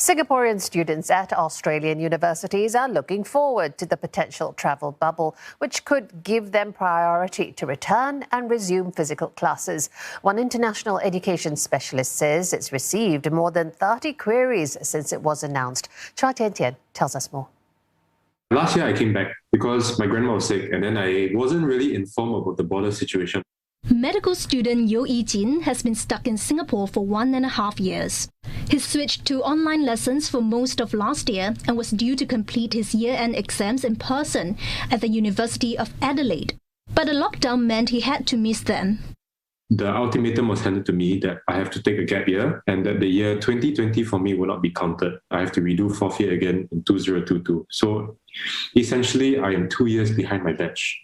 Singaporean students at Australian universities are looking forward to the potential travel bubble, which could give them priority to return and resume physical classes. One international education specialist says it's received more than 30 queries since it was announced. Chua Tian Tian tells us more. Last year I came back because my grandma was sick and then I wasn't really informed about the border situation. Medical student Yo Yi-jin has been stuck in Singapore for 1.5 years. He switched to online lessons for most of last year and was due to complete his year-end exams in person at the University of Adelaide. But the lockdown meant he had to miss them. The ultimatum was handed to me that I have to take a gap year and that the year 2020 for me will not be counted. I have to redo fourth year again in 2022. So essentially, I am 2 years behind my batch.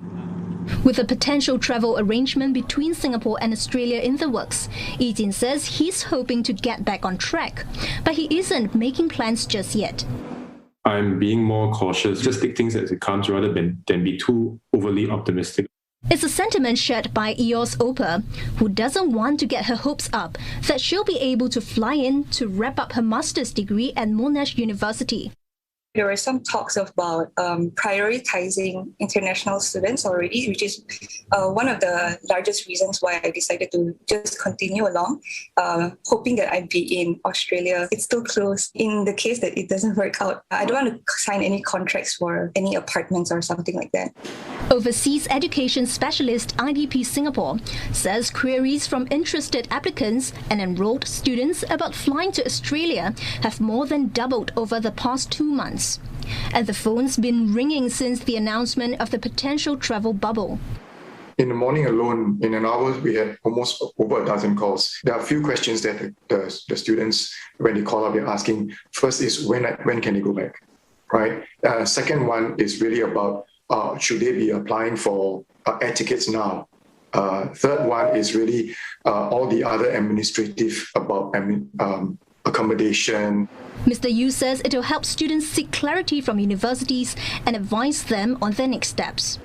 With a potential travel arrangement between Singapore and Australia in the works, Yi-jin says he's hoping to get back on track, but he isn't making plans just yet. I'm being more cautious, just take things as it comes rather than be too overly optimistic. It's a sentiment shared by Eos Opa, who doesn't want to get her hopes up that she'll be able to fly in to wrap up her master's degree at Monash University. There were some talks about prioritizing international students already, which is one of the largest reasons why I decided to just continue along, hoping that I'd be in Australia. It's still close. In the case that it doesn't work out, I don't want to sign any contracts for any apartments or something like that. Overseas Education Specialist IDP Singapore says queries from interested applicants and enrolled students about flying to Australia have more than doubled over the past 2 months. And the phone's been ringing since the announcement of the potential travel bubble. In the morning alone, in an hour, we had almost over a dozen calls. There are a few questions that the students, when they call up, they're asking. First is when can they go back, right? Second one is really about should they be applying for air tickets now? Third one is really all the other administrative about accommodation. Mr. Yu says it will help students seek clarity from universities and advise them on their next steps.